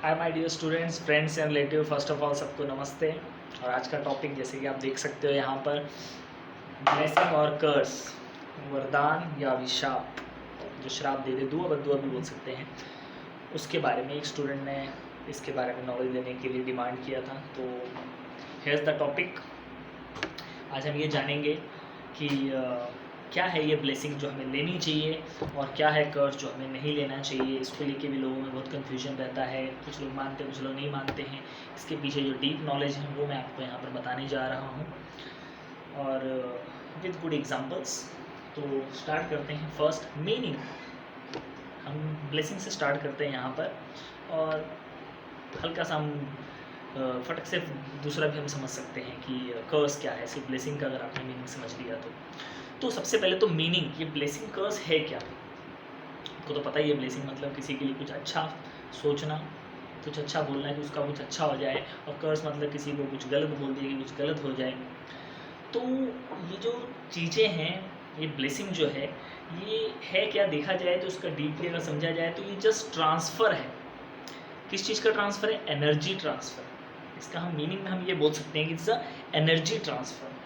Hi my dear students, friends and relative, first of all सबको नमस्ते। और आज का टॉपिक जैसे कि आप देख सकते हो यहाँ पर ब्लेसिंग और कर्स, वरदान या अभिशाप, जो श्राप दे दे, दुआ बद्दुआ भी बोल सकते हैं, उसके बारे में एक स्टूडेंट ने इसके बारे में नॉलेज देने के लिए डिमांड किया था। तो हेयर्स द टॉपिक। आज हम ये जानेंगे कि क्या है ये ब्लेसिंग जो हमें लेनी चाहिए और क्या है कर्स जो हमें नहीं लेना चाहिए। इसको लेके भी लोगों में बहुत कन्फ्यूजन रहता है, कुछ लोग मानते हैं, कुछ लोग नहीं मानते हैं। इसके पीछे जो डीप नॉलेज है वो मैं आपको यहाँ पर बताने जा रहा हूँ, और विद गुड एग्जांपल्स। तो स्टार्ट करते हैं। First, meaning. हम ब्लेसिंग से स्टार्ट करते हैं यहाँ पर, और हल्का सा हम फटक से दूसरा भी हम समझ सकते हैं कि कर्स क्या है। सिर्फ ब्लेसिंग का अगर आपने मीनिंग समझ लिया तो सबसे पहले तो मीनिंग, ये ब्लेसिंग कर्स है क्या। आपको तो पता ही है, ब्लेसिंग मतलब किसी के लिए कुछ अच्छा सोचना, कुछ अच्छा बोलना है कि उसका कुछ अच्छा हो जाए, और कर्स मतलब किसी को कुछ गलत बोल दिया कि कुछ गलत हो जाए। तो ये जो चीज़ें हैं, ये ब्लेसिंग जो है, ये है क्या देखा जाए तो उसका डीपली अगर समझा जाए तो ये जस्ट ट्रांसफ़र है। किस चीज़ का ट्रांसफ़र है? Energy transfer. इसका हम मीनिंग में हम ये बोल सकते हैं कि it's a energy transfer.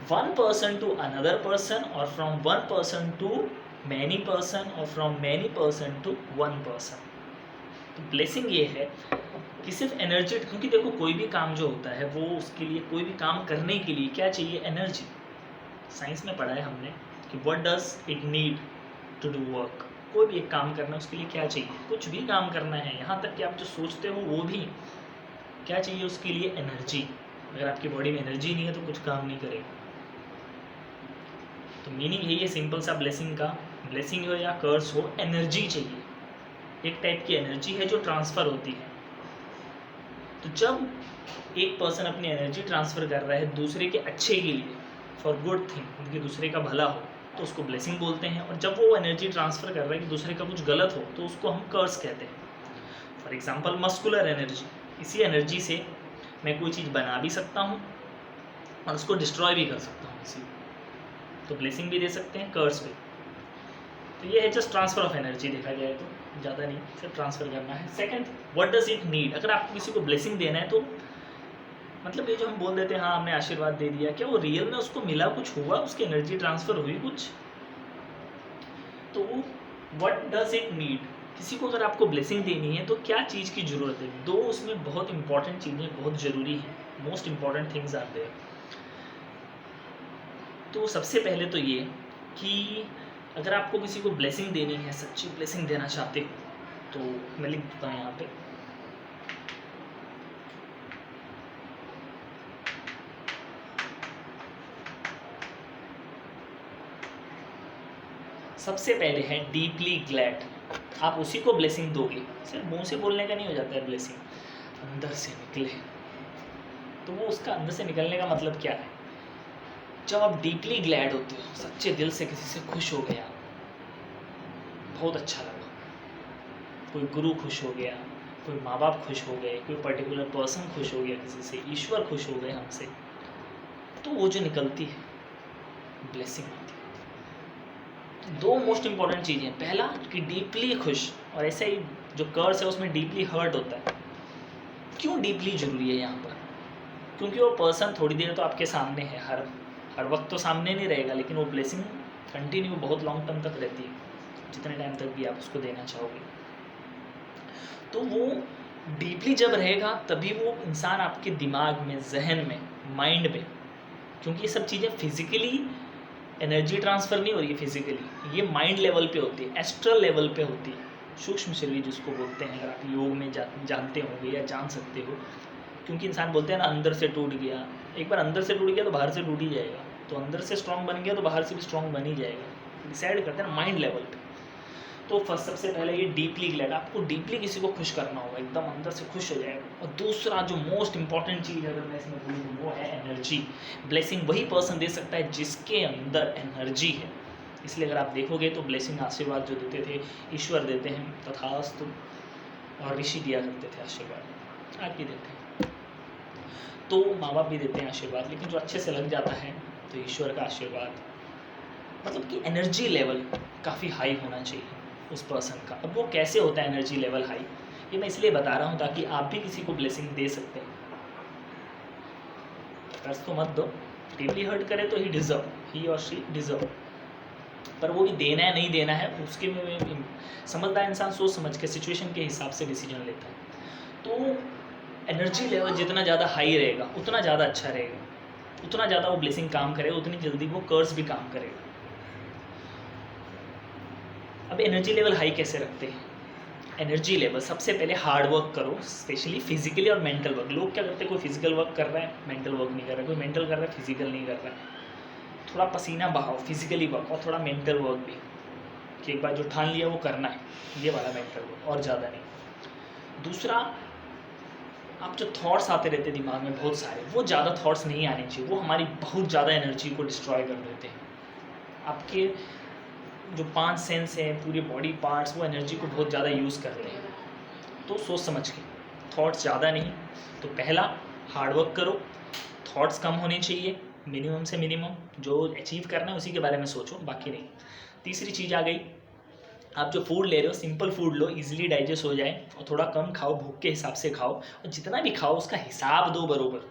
One person to another person, और from one person to many person, और from many person to one person. तो ब्लेसिंग ये है कि सिर्फ एनर्जी, क्योंकि देखो कोई भी काम जो होता है वो उसके लिए, कोई भी काम करने के लिए क्या चाहिए? एनर्जी। साइंस में पढ़ा है हमने कि what does it need to do work. कोई भी एक काम करना है उसके लिए क्या चाहिए? कुछ भी काम करना है, यहाँ तक कि आप जो सोचते हो वो भी क्या चाहिए उसके लिए? एनर्जी। अगर आपकी बॉडी में एनर्जी नहीं है तो कुछ काम नहीं करेगा। तो मीनिंग यही है सिंपल सा ब्लेसिंग का। ब्लेसिंग हो या कर्स हो, एनर्जी चाहिए। एक टाइप की एनर्जी है जो ट्रांसफ़र होती है। तो जब एक पर्सन अपनी एनर्जी ट्रांसफ़र कर रहा है दूसरे के अच्छे के लिए, फॉर गुड थिंग, उनके दूसरे का भला हो, तो उसको ब्लेसिंग बोलते हैं। और जब वो एनर्जी ट्रांसफ़र कर रहा है कि दूसरे का कुछ गलत हो, तो उसको हम कर्स कहते हैं। For example, muscular energy. इसी एनर्जी से मैं कोई चीज़ बना भी सकता हूँ और उसको डिस्ट्रॉय भी कर सकता हूँ किसी को। तो ब्लेसिंग भी दे सकते हैं, कर्स भी। तो ये है जस्ट ट्रांसफ़र ऑफ एनर्जी, देखा जाए तो ज़्यादा नहीं, सिर्फ ट्रांसफ़र करना है। Second, what does it need. अगर आपको किसी को ब्लेसिंग देना है तो मतलब ये जो हम बोल देते हैं हाँ हमने आशीर्वाद दे दिया, क्या वो रियल में उसको मिला, कुछ हुआ, उसकी एनर्जी ट्रांसफ़र हुई कुछ? तो व्हाट डज इट नीड, किसी को अगर आपको ब्लेसिंग देनी है तो क्या चीज़ की ज़रूरत है? दो उसमें बहुत इंपॉर्टेंट चीज़ें बहुत ज़रूरी हैं, most important things are there. तो सबसे पहले तो ये कि अगर आपको किसी को ब्लेसिंग देनी है, सच्ची ब्लेसिंग देना चाहते हो, तो मैं लिख देता हूँ यहाँ पे। सबसे पहले है डीपली ग्लैड। आप उसी को ब्लेसिंग दोगे, सिर्फ मुंह से बोलने का नहीं हो जाता है ब्लेसिंग, अंदर से निकले। तो वो उसका अंदर से निकलने का मतलब क्या है? जब आप डीपली ग्लैड होते हो, सच्चे दिल से किसी से खुश हो गया, बहुत अच्छा लगा, कोई गुरु खुश हो गया, कोई माँ बाप खुश हो गए, कोई पर्टिकुलर पर्सन खुश हो गया किसी से, ईश्वर खुश हो गए हमसे, तो वो जो निकलती है ब्लेसिंग होती है। दो मोस्ट इंपॉर्टेंट चीज़ें, पहला कि डीपली खुश, और ऐसे ही जो कर्स है उसमें डीपली हर्ट होता है। क्यों डीपली जरूरी है यहाँ पर? क्योंकि वो पर्सन थोड़ी देर तो आपके सामने है, हर वक्त तो सामने नहीं रहेगा, लेकिन वो ब्लेसिंग कंटिन्यू बहुत लॉन्ग टर्म तक रहती है, जितने टाइम तक भी आप उसको देना चाहोगे। तो वो डीपली जब रहेगा तभी वो इंसान आपके दिमाग में, जहन में, माइंड में, क्योंकि ये सब चीज़ें फिजिकली एनर्जी ट्रांसफ़र नहीं हो रही है फिजिकली, ये माइंड लेवल पे होती है, एस्ट्रल लेवल पे होती है, सूक्ष्म शरीर जिसको बोलते हैं। अगर आप योग में जानते होंगे या जान सकते हो, क्योंकि इंसान बोलते हैं ना अंदर से टूट गया, एक बार अंदर से टूट गया तो बाहर से टूट ही जाएगा, तो अंदर से स्ट्रांग बन गया तो बाहर से भी स्ट्रांग बन ही जाएगा। डिसाइड करते हैं ना माइंड लेवल पे। तो फर्स्ट, सबसे पहले ये डीपली ग्लैड, आपको डीपली किसी को खुश करना होगा, एकदम अंदर से खुश हो जाएगा। और दूसरा जो मोस्ट इंपॉर्टेंट चीज़ अगर मैं इसमें बोलूँ वो है एनर्जी। ब्लेसिंग वही पर्सन दे सकता है जिसके अंदर एनर्जी है। इसलिए अगर आप देखोगे तो ब्लेसिंग, आशीर्वाद जो देते थे ईश्वर देते हैं, तथास्तु, और ऋषि दिया करते थे आशीर्वाद, आज भी देते हैं। तो माँ बाप भी देते हैं आशीर्वाद, लेकिन जो अच्छे से लग जाता है तो ईश्वर का आशीर्वाद, मतलब कि एनर्जी लेवल काफ़ी हाई होना चाहिए उस पर्सन का। अब वो कैसे होता है एनर्जी लेवल हाई, ये मैं इसलिए बता रहा हूँ ताकि आप भी किसी को ब्लेसिंग दे सकते हैं। कर्ज तो मत दो, डीपली हर्ट करे तो ही और शी डिजर्व, पर वो भी देना है नहीं देना है उसके में समझदार इंसान सोच समझ के सिचुएशन के हिसाब से डिसीजन लेता है। तो एनर्जी लेवल जितना ज़्यादा हाई रहेगा उतना ज़्यादा अच्छा रहेगा, उतना ज़्यादा वो ब्लेसिंग काम करेगा, उतनी जल्दी वो कर्ज भी काम करेगा। अब एनर्जी लेवल हाई कैसे रखते हैं? एनर्जी लेवल सबसे पहले हार्ड वर्क करो, स्पेशली फिजिकली और मेंटल वर्क। लोग क्या करते हैं, कोई फिजिकल वर्क कर रहा है मेंटल वर्क नहीं कर रहा है, कोई मेंटल कर रहा है फिजिकल नहीं कर रहा है। थोड़ा पसीना बहाओ, फिजिकली वर्क और थोड़ा मेंटल वर्क भी, कि एक बार जो ठान लिया वो करना है, ये वाला मेंटल वर्क और ज़्यादा नहीं। दूसरा, आप जो थॉट्स आते रहते हैं दिमाग में बहुत सारे, वो ज़्यादा थॉट्स नहीं आने चाहिए, वो हमारी बहुत ज़्यादा एनर्जी को डिस्ट्रॉय कर देते हैं। आपके जो 5 सेंस हैं, पूरे बॉडी पार्ट्स, वो एनर्जी को बहुत ज़्यादा यूज़ करते हैं। तो सोच समझ के, थॉट्स ज़्यादा नहीं। तो पहला, हार्ड वर्क करो, थॉट्स कम होने चाहिए, मिनिमम से मिनिमम, जो अचीव करना है उसी के बारे में सोचो, बाकी नहीं। तीसरी चीज़ आ गई, आप जो फूड ले रहे हो सिंपल फूड लो, इजीली डाइजेस्ट हो जाए, और थोड़ा कम खाओ, भूख के हिसाब से खाओ, और जितना भी खाओ उसका हिसाब दो बरोबर।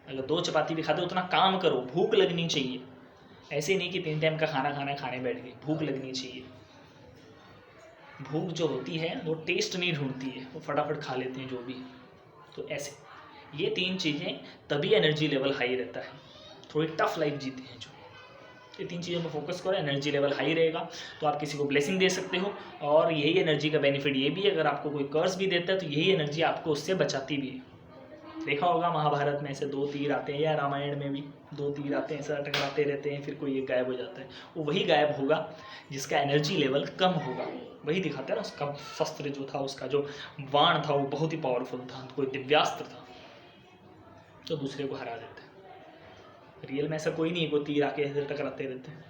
अगर 2 चपाती भी खाते हो उतना काम करो, भूख लगनी चाहिए। ऐसे नहीं कि 3 टाइम का खाना खाने बैठ गए, भूख लगनी चाहिए। भूख जो होती है वो टेस्ट नहीं ढूंढती है, वो फटाफट खा लेते हैं जो भी। तो ऐसे ये 3 चीज़ें, तभी एनर्जी लेवल हाई रहता है। थोड़ी टफ लाइफ जीते हैं जो, ये 3 चीज़ों पर फोकस करो, एनर्जी लेवल हाई रहेगा तो आप किसी को ब्लेसिंग दे सकते हो। और यही एनर्जी का बेनिफिट ये भी है, अगर आपको कोई कर्ज भी देता है तो यही एनर्जी आपको उससे बचाती भी है। देखा होगा महाभारत में ऐसे 2 तीर आते हैं, या रामायण में भी 2 तीर आते हैं, ऐसा टकराते रहते हैं, फिर कोई एक गायब हो जाता है। वो वही गायब होगा जिसका एनर्जी लेवल कम होगा। वही दिखाता है ना, उसका शस्त्र जो था, उसका जो बाण था वो बहुत ही पावरफुल था, कोई दिव्यास्त्र था, तो दूसरे को हरा देता है। रियल में ऐसा कोई नहीं है, कोई तीर आके ऐसे टकराते रहते हैं।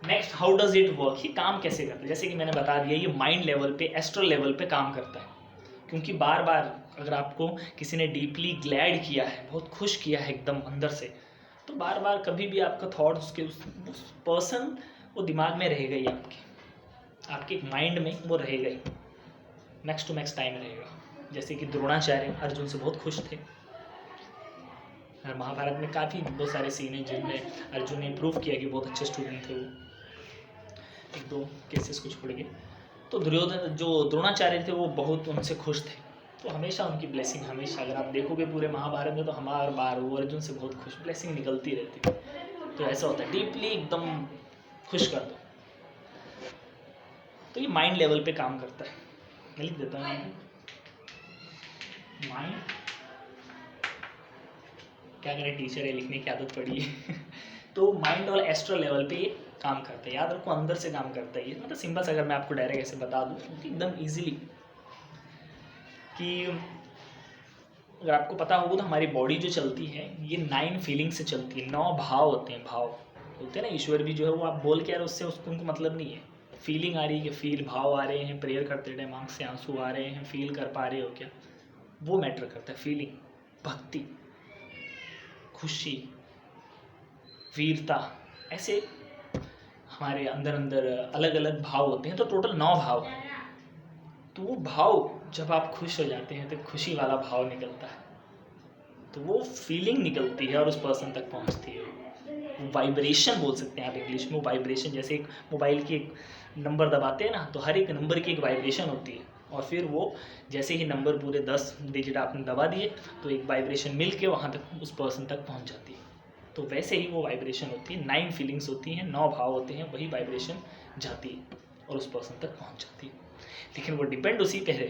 Next, how does it work, ये काम कैसे करता है? जैसे कि मैंने बता दिया, ये माइंड लेवल पे, एस्ट्रल लेवल पे काम करता है। क्योंकि बार बार अगर आपको किसी ने डीपली ग्लैड किया है, बहुत खुश किया है एकदम अंदर से, तो बार बार कभी भी आपका थॉट उसके उस पर्सन वो दिमाग में रहेगा ही, आपके माइंड में वो रहेगा ही, मैक्स टू मैक्स टाइम रहेगा। जैसे कि द्रोणाचार्य अर्जुन से बहुत खुश थे, और महाभारत में काफ़ी बहुत सारे सीन हैं जिनमें अर्जुन ने प्रूव किया कि बहुत अच्छे स्टूडेंट थे वो, 1-2 केसेस को छोड़ के। तो दुर्योधन जो द्रोणाचार्य थे वो बहुत उनसे खुश थे, तो हमेशा उनकी ब्लेसिंग, हमेशा अगर आप देखोगे पूरे महाभारत में तो हमारे बार वो अर्जुन से बहुत खुश, ब्लेसिंग निकलती रहती है। तो ऐसा होता है, डीपली एकदम खुश कर दो। तो ये माइंड लेवल पे काम करता है। मैं लिख देता हूँ, माइंड, क्या करें, टीचर है, लिखने की आदत पड़ी है। तो माइंड और एस्ट्रल लेवल पे ये काम करता है, याद रखो, अंदर से काम करता है ये। मतलब सिंपल से अगर मैं आपको डायरेक्ट ऐसे बता दूँ एकदम ईजिली, कि अगर आपको पता होगा तो हमारी बॉडी जो चलती है ये 9 फीलिंग से चलती है, 9 भाव होते हैं। भाव बोलते हैं ना, ईश्वर भी जो है वो आप बोल के आ रहे उससे उसको उनको मतलब नहीं है, फीलिंग आ रही है कि फील, भाव आ रहे हैं, प्रेयर करते टाइम आँख से आंसू आ रहे हैं, फील कर पा रहे हो क्या, वो मैटर करता है। फीलिंग, भक्ति, खुशी, वीरता, ऐसे हमारे अंदर अंदर अलग अलग भाव होते हैं। तो टोटल 9 भाव हैं। तो वो भाव जब आप खुश हो जाते हैं तो खुशी वाला भाव निकलता है, तो वो फीलिंग निकलती है और उस पर्सन तक पहुंचती है। वाइब्रेशन बोल सकते हैं आप इंग्लिश में। वाइब्रेशन जैसे एक मोबाइल की एक नंबर दबाते हैं ना, तो हर एक नंबर की एक वाइब्रेशन होती है, और फिर वो जैसे ही नंबर पूरे 10 डिजिट आपने दबा दिए तो एक वाइब्रेशन मिल के वहाँ तक उस पर्सन तक पहुँच जाती है। तो वैसे ही वो वाइब्रेशन होती है, 9 फीलिंग्स होती हैं, 9 भाव होते हैं, वही वाइब्रेशन जाती है और उस पर्सन तक पहुँच जाती है। लेकिन वो डिपेंड उसी पे है,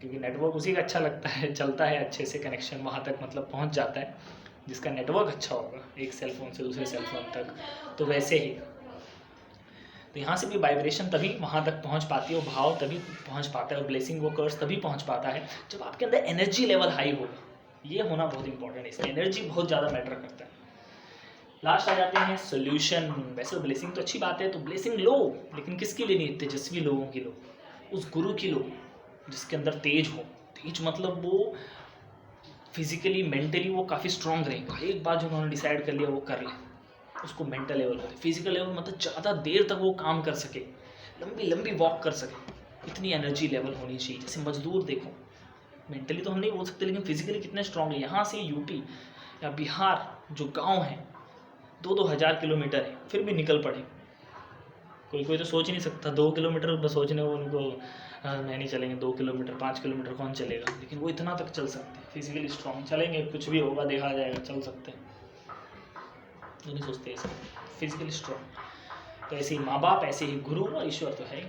क्योंकि नेटवर्क उसी का अच्छा लगता है, चलता है अच्छे से, कनेक्शन वहाँ तक मतलब पहुँच जाता है जिसका नेटवर्क अच्छा होगा, एक सेल फोन से दूसरे सेल फोन तक। तो वैसे ही तो यहाँ से भी वाइब्रेशन तभी वहाँ तक पहुँच पाती है, वो भाव तभी पहुँच पाता है, और ब्लेसिंग, वो कर्स तभी पहुँच पाता है जब आपके अंदर एनर्जी लेवल हाई होगा। ये होना बहुत इंपॉर्टेंट है, इसमें एनर्जी बहुत ज़्यादा मैटर करता है। लास्ट आ जाते हैं सोल्यूशन। वैसे तो ब्लेसिंग तो अच्छी बात है, तो ब्लेसिंग लो, लेकिन किसके लिए नहीं, तेजस्वी लोगों की लो, उस गुरु की लो जिसके अंदर तेज हो। तेज मतलब वो फिजिकली, मेंटली वो काफ़ी स्ट्रांग रहेगा, एक बार जो उन्होंने डिसाइड कर लिया वो कर ले। उसको मेंटल लेवल होता है। फिजिकल लेवल मतलब ज़्यादा देर तक वो काम कर सके, लंबी लंबी वॉक कर सके, इतनी एनर्जी लेवल होनी चाहिए। जैसे मजदूर देखो, मेंटली तो हम नहीं बोल सकते, लेकिन फिजिकली कितने स्ट्रांग है। यहाँ से यूपी या बिहार जो गांव है 2-2 हज़ार किलोमीटर है, फिर भी निकल पड़े। कोई कोई तो सोच ही नहीं सकता 2 किलोमीटर बस सोचने वो उनको मैं नहीं चलेंगे 2 किलोमीटर 5 किलोमीटर कौन चलेगा, लेकिन वो इतना तक चल सकते हैं। फिजिकली स्ट्रांग, चलेंगे कुछ भी होगा देखा जाएगा, चल सकते हैं, वो नहीं सोचते ऐसे, फिजिकली स्ट्रांग। तो ऐसे ही माँ बाप, ऐसे ही गुरु और ईश्वर तो है।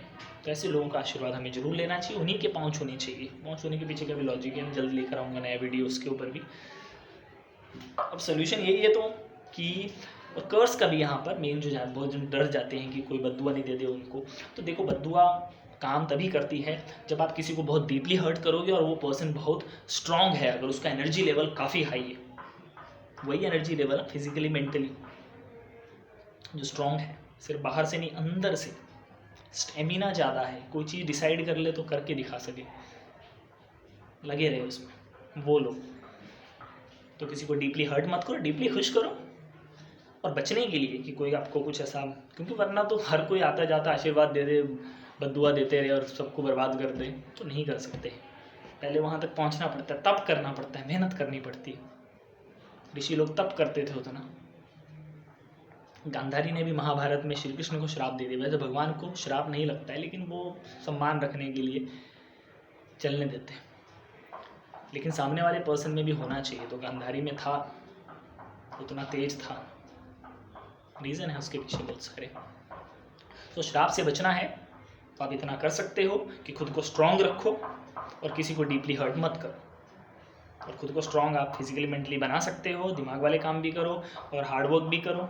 तो ऐसे लोगों का आशीर्वाद हमें जरूर लेना चाहिए, उन्हीं के पहुँच होनी चाहिए। पहुँच होने के पीछे का भी लॉजिक है, मैं जल्द लेकर आऊँगा नया वीडियो उसके ऊपर भी। अब सोल्यूशन यही है तो कि, और कर्स का भी यहाँ पर मेन जो बहुत जन डर जाते हैं कि कोई बद्दुआ नहीं दे दे उनको। तो देखो बद्दुआ काम तभी करती है जब आप किसी को बहुत डीपली हर्ट करोगे और वो पर्सन बहुत स्ट्रांग है, अगर उसका एनर्जी लेवल काफ़ी हाई है, वही एनर्जी लेवल फिजिकली मेंटली जो स्ट्रांग है, सिर्फ बाहर से नहीं अंदर से स्टेमिना ज़्यादा है, कोई चीज़ डिसाइड कर ले तो करके दिखा सके, लगे रहे उसमें, वो लोग। तो किसी को डीपली हर्ट मत करो, डीपली खुश करो। और बचने के लिए कि कोई आपको कुछ ऐसा, क्योंकि वरना तो हर कोई आता जाता आशीर्वाद दे दे, बद्दुआ देते रहे और सबको बर्बाद कर दे, तो नहीं कर सकते। पहले वहाँ तक पहुँचना पड़ता है, तप करना पड़ता है, मेहनत करनी पड़ती है। ऋषि लोग तप करते थे उतना। गांधारी ने भी महाभारत में श्री कृष्ण को श्राप दे दिया। वैसे भगवान को श्राप नहीं लगता है, लेकिन वो सम्मान रखने के लिए चलने देते हैं, लेकिन सामने वाले पर्सन में भी होना चाहिए। तो गांधारी में था, उतना तेज था, रीज़न है उसके पीछे बहुत सारे। तो श्राप से बचना है तो आप इतना कर सकते हो कि खुद को स्ट्रांग रखो और किसी को डीपली हर्ट मत करो। और खुद को स्ट्रांग आप फिजिकली मेंटली बना सकते हो, दिमाग वाले काम भी करो और हार्ड वर्क भी करो।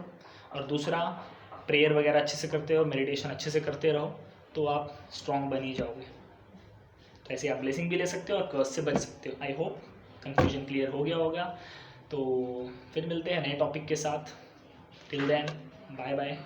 और दूसरा, प्रेयर वगैरह अच्छे से करते हो, मेडिटेशन अच्छे से करते रहो, तो आप स्ट्रांग बन ही जाओगे। तो ऐसे आप ब्लेसिंग भी ले सकते हो और कर्स से बच सकते हो। आई होप कंफ्यूजन क्लियर हो गया होगा। तो फिर मिलते हैं नए टॉपिक के साथ। Till then, bye bye.